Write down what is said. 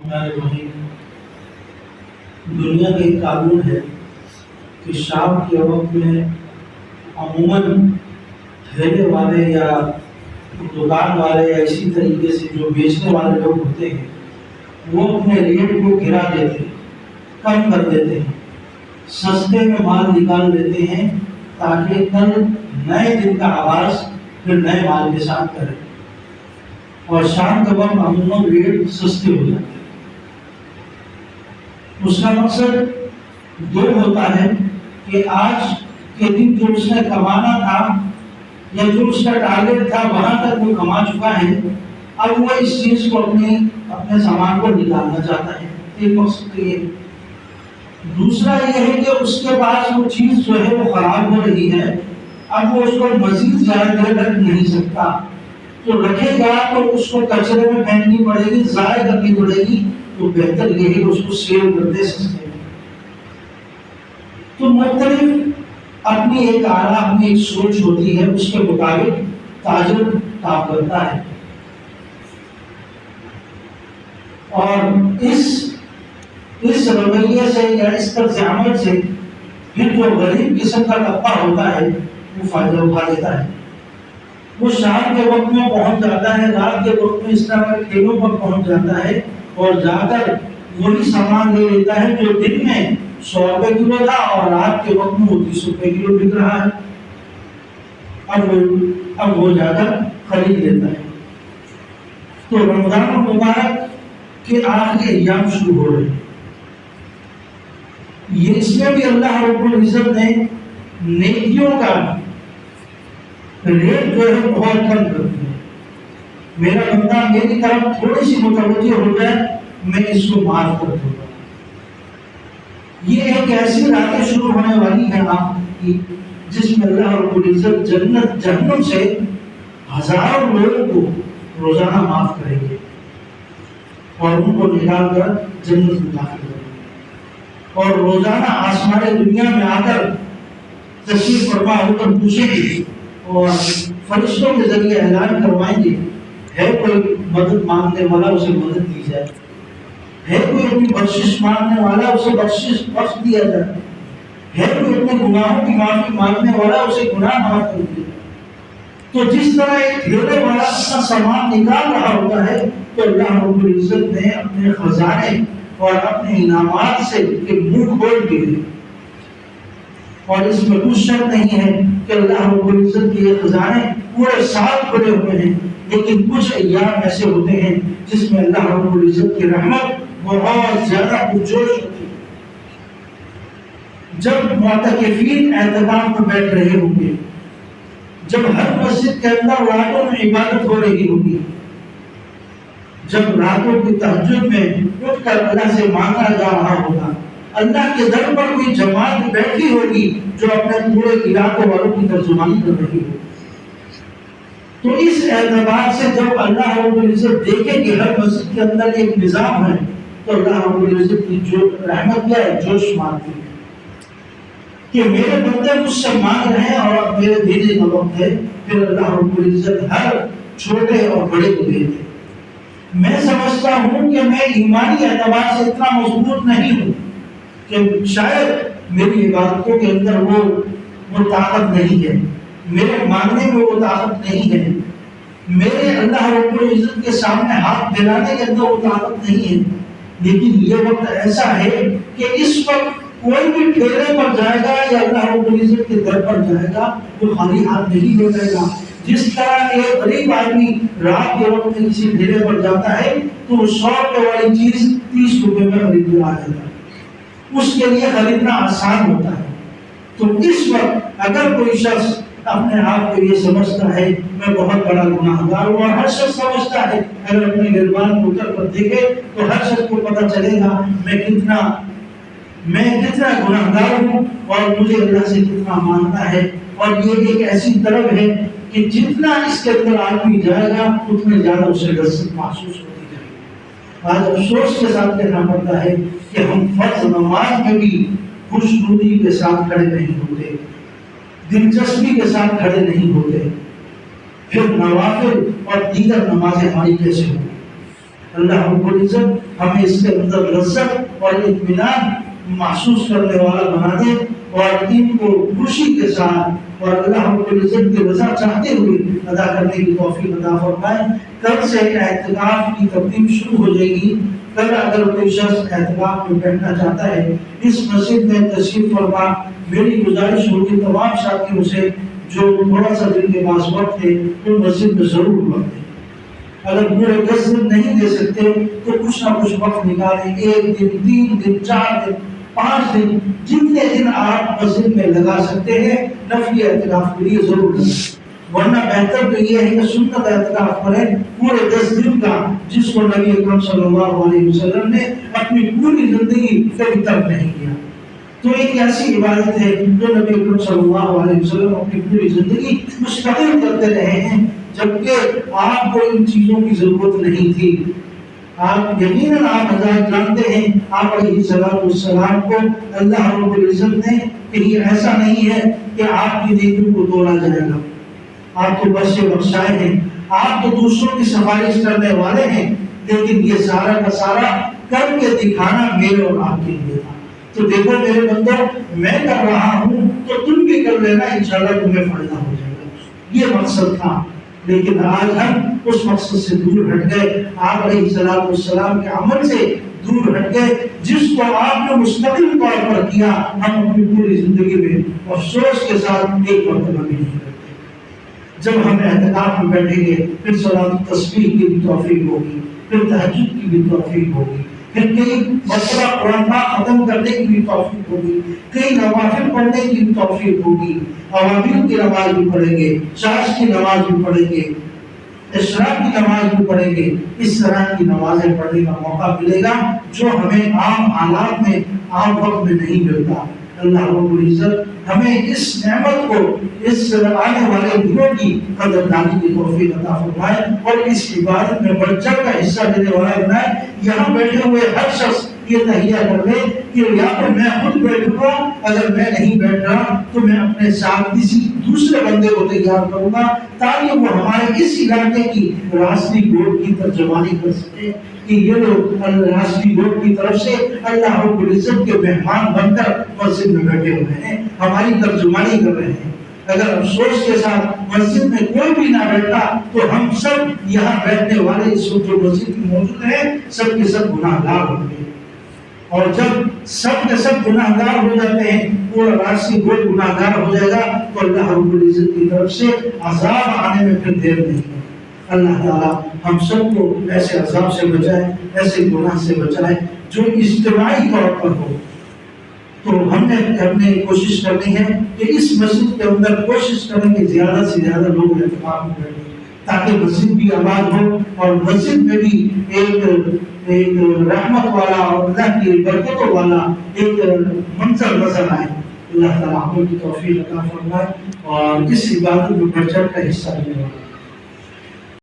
ہمارے وہیں دنیا کا ایک قانون ہے کہ شام کے وقت میں عموماً ٹھیلے والے یا دکان والے یا اسی طریقے سے جو بیچنے والے لوگ ہوتے ہیں وہ اپنے ریٹ کو گرا دیتے ہیں، کم کر دیتے ہیں، سستے میں مال نکال لیتے ہیں تاکہ کل نئے دن کا آغاز پھر نئے مال کے ساتھ کرے، اور شام کے وقت عموماً ریٹ سستے ہو جاتے ہیں۔ اس کا مقصد دو ہوتا ہے کہ آج کے دن جو اس نے کمانا تھا یا جو اس کا ٹارگیٹ تھا وہاں تک وہ کما چکا ہے، اب وہ اس چیز کو اپنے سامان کو نکالنا چاہتا ہے، ایک مقصد یہ ہے۔ دوسرا یہ ہے کہ اس کے پاس وہ چیز جو ہے وہ خراب ہو رہی ہے، اب وہ اس کو مزید زیادہ دیر رکھ نہیں سکتا، تو رکھے گا تو اس کو کچرے میں پھینکنی پڑے گی، ضائع کرنی پڑے گی، تو بہتر یہ ہے کہ اس کو سیل کر دے سکتے ہیں۔ تو مختلف اپنی ایک آرا، اپنی ایک سوچ ہوتی ہے، اس کے مطابق تاجر کام کرتا ہے، اور اس رویے سے یا اس طرز عمل سے پھر جو غریب قسم کا طبقہ ہوتا ہے وہ فائدہ اٹھا لیتا ہے۔ وہ شام کے وقت میں پہنچ جاتا ہے، رات کے وقت میں اس طرح کے ٹھیلوں پر پہنچ جاتا ہے اور جا کر وہی سامان لے لیتا ہے جو دن میں 100 روپے کلو تھا اور رات کے وقت میں وہ 30 روپے کلو بک رہا ہے، اب وہ جا کر خرید لیتا ہے۔ تو رمضان المبارک کے آخری ایام شروع ہو رہے ہیں، یہ اس میں بھی اللہ رب العزت نے نیکیوں کا ریٹ جو ہے بہت کم کر دیا۔ میرا بندہ میری طرف تھوڑی سی متوجہ ہو جائے، میں اس کو معاف کر دوں گا۔ یہ ایک ایسی راتیں شروع ہونے والی ہے آپ کی جس میں اللہ رب العزت جنت جہنم سے ہزاروں لوگوں کو روزانہ معاف کریں گے اور ان کو نکال کر جنت میں داخل کریں گے، اور روزانہ آسمان دنیا میں آ کر تشریف فرما ہو کر پوچھیں گے اور فرشتوں کے ذریعے اعلان کروائیں گے، ہے کوئی مدد مانگنے والا اسے مدد دی جائے، ہے کوئی اپنی بخشش مانگنے والا اسے بخشش بخش دیا جائے، ہے کوئی اپنے گناہوں کی معافی مانگنے والا اسے گناہ معاف کر دیا۔ تو جس طرح ایک ٹھیلے والا اپنا سامان نکال رہا ہوتا ہے تو اللہ رب العزت نے اپنے خزانے اور اپنے انعامات سے منہ کھول دیے، اور اس میں کچھ شک نہیں ہے کہ اللہ رب العزت کے یہ خزانے پورے سال کھلے ہوئے ہیں، لیکن کچھ ایام ایسے ہوتے ہیں جس میں اللہ رب العزت کی رحمت بہت زیادہ پرجوش ہوتی ہے۔ جب معتکفین اعتکاف میں بیٹھ رہے ہوں گے، جب ہر مسجد کے اندر راتوں میں عبادت ہو رہی ہوگی، جب راتوں کی تہجد میں اٹھ کر اللہ سے مانگا جا رہا ہوگا، اللہ کے در پر کوئی جماعت بیٹھی ہوگی جو اپنے پورے علاقوں والوں کی ترجمانی کر رہی ہوگی، تو اس اعتبار سے جب اللہ رب العزت دیکھے کہ ہر مسجد کے اندر ایک نظام ہے تو اللہ رب العزت کی جو رحمت کیا ہے، جوش مارتی ہے کہ میرے بندے مجھ سے مانگ رہے ہیں اور اب میرے دینے کا وقت ہے، پھر اللہ رب العزت ہر چھوٹے اور بڑے کو دیتے۔ میں سمجھتا ہوں کہ میں ایمانی اعتبار سے اتنا مضبوط نہیں ہوں کہ شاید میری عبادتوں کے اندر وہ طاقت نہیں ہے، میرے مانگنے میں وہ طاقت نہیں ہے، میرے اللہ رب العزت کے سامنے ہاتھ پھیلانے کے اندر وہ طاقت نہیں ہے، لیکن یہ وقت ایسا ہے کہ اس وقت کوئی بھی ٹھیلے پر جائے گا یا اللہ رب العزت کے در پر جائے گا وہ خالی ہاتھ نہیں لے جائے گا۔ جس طرح ایک غریب آدمی رات کے وقت میں کسی ٹھیلے پر جاتا ہے تو وہ 100 روپے والی چیز 30 روپے میں خرید کر آ جاتا ہے، اس کے لیے خریدنا آسان ہوتا ہے۔ تو اس وقت اگر کوئی شخص اپنے آپ کو یہ سمجھتا ہے میں بہت بڑا گناہ گار ہوں، اور ہر شخص سمجھتا ہے، اگر اپنے گریبان کو اتر کر دیکھے تو ہر شخص کو پتہ چلے گا میں کتنا گناہ گار ہوں اور مجھے اللہ سے کتنا مانگنا ہے، اور یہ ایک ایسی طلب ہے کہ جتنا اس کے اندر آدمی جائے گا اتنے زیادہ اسے لذت محسوس ہوتی جائے گی۔ آج افسوس کے ساتھ کہنا پڑتا ہے کہ ہم فرض نماز میں بھی خوشنودی کے ساتھ کھڑے نہیں ہوتے، دلچسپی کے ساتھ کھڑے نہیں ہوتے، پھر نوافل اور دیگر نمازیں ہماری کیسے ہوں؟ اللہ رب العزت ہمیں اس کے اندر لذت اور اطمینان محسوس کرنے والا بنا دے اور ان کو خوشی کے ساتھ اور اللہ رب العزت کی رضا چاہتے ہوئے ادا کرنے کی توفیق عطا فرمائے۔ کل سے اعتکاف کی ترتیب شروع ہو جائے گی۔ کل اگر کوئی شخص اعتکاف میں بیٹھنا چاہتا ہے اس مسجد میں تشریف فرما، میری گزارش ہوگی تمام ساتھیوں سے جو تھوڑا سا دن کے پاس وقت ہے تو مسجد میں ضرور وقت ہے۔ اگر پورے 10 دن نہیں دے سکتے تو کچھ نہ کچھ وقت نکالیں، 1 دن 3 دن 4 دن 5 دن، جتنے دن آپ مسجد میں لگا سکتے ہیں نفلی اعتکاف کے لیے ضرور لگیں، ورنہ بہتر تو یہ ہے کہ سنت اعتکاف کریں پورے 10 دن کا، جس کو نبی اکرم صلی اللہ علیہ وسلم نے اپنی پوری زندگی کبھی ترک نہیں کیا۔ تو ایک ایسی عبادت ہے جو نبی اکرم صلی اللہ علیہ وسلم اپنی پوری زندگی مستقل کرتے رہے ہیں، جبکہ آپ کو ان چیزوں کی ضرورت نہیں تھی۔ آپ یقیناً آپ حضرات جانتے ہیں آپ علیہ السلام کو اللہ رب العزت نے کہ یہ ایسا نہیں ہے کہ آپ کی نیکیوں کو تولا جائے گا، آپ تو بس سے بخشائے ہیں، آپ تو دوسروں کی سفارش کرنے والے ہیں، لیکن یہ سارا کا سارا کر کے دکھانا میرے اور آپ کے لیے تھا۔ تو دیکھو میرے بندو، میں کر رہا ہوں تو تم بھی کر لینا، انشاءاللہ تمہیں فائدہ ہو جائے گا، یہ مقصد تھا۔ لیکن آج ہم اس مقصد سے دور ہٹ گئے، آپ علیہ السلام کے عمل سے دور ہٹ گئے، جس کو آپ نے مستقل طور پر کیا، ہم اپنی پوری زندگی میں افسوس کے ساتھ ایک مرتبہ بھی نہیں کرتے۔ جب ہم اعتکاف میں بیٹھیں گے پھر صلاۃ التسبیح کی بھی توفیق ہوگی، پھر تہجد کی بھی توفیق ہوگی، پھر کئی مرتبہ قرآن پاک ختم کرنے کی بھی توفیق ہوگی، کئی نوافل پڑھنے کی بھی توفیق ہوگی، اوابین کی نماز بھی پڑھیں گے، شاش کی نماز بھی پڑھیں گے، اشراق کی نماز بھی پڑھیں گے۔ اس طرح کی نمازیں پڑھنے کا موقع ملے گا جو ہمیں عام حالات میں عام وقت میں نہیں ملتا۔ اللہ رب العزت ہمیں اس نعمت کو، اس آنے والے دنوں کی قدردانی کی توفیق عطا فرمائے اور اس عبادت میں بڑھ چڑھ کا حصہ لینے والا بنائے۔ یہاں بیٹھے ہوئے ہر شخص یہ تہیہ کر لے کہ یا تو میں خود بیٹھوں گا، اگر میں نہیں بیٹھ رہا تو میں اپنے ساتھ کسی دوسرے بندے کو تیار کروں گا تاکہ وہ ہمارے اس علاقے کی راستی گوٹ کی ترجمانی کر سکے کہ یہ لوگ راستی گوٹ کی طرف سے اللہ رب العزت کے مہمان بن کر مسجد میں بیٹھے ہوئے ہیں، ہماری ترجمانی کر رہے ہیں۔ اگر افسوس کے ساتھ مسجد میں کوئی بھی نہ بیٹھا تو ہم سب یہاں بیٹھنے والے اس وقت جو مسجد میں موجود ہیں سب کے سب گناہ گار ہوں گے، اور جب سب کے سب گناہ گار ہو جاتے ہیں، پورا راستی گوٹ گناہ گار ہو جائے گا تو اللہ رب العزت کی طرف سے عذاب آنے میں پھر دیر نہیں ہے۔ اللہ تعالیٰ ہم سب کو ایسے عذاب سے بچائے، ایسے گناہ سے بچائے جو اجتماعی طور پر ہو۔ تو ہم نے کوشش کرنی ہے کہ اس مسجد کے اندر کوشش کریں کہ زیادہ سے زیادہ لوگ اعتکاف میں بیٹھیں تاکہ مسجد بھی آباد ہو اور مسجد میں بھی ایک رحمت والا اور اللہ کی برکتوں والا ایک منظر نظر آئے۔ اللہ تعالیٰ ہم کی توفیق عطا فرمائے اور اس عبادت میں بڑھ چڑھ کا حصہ لینے والا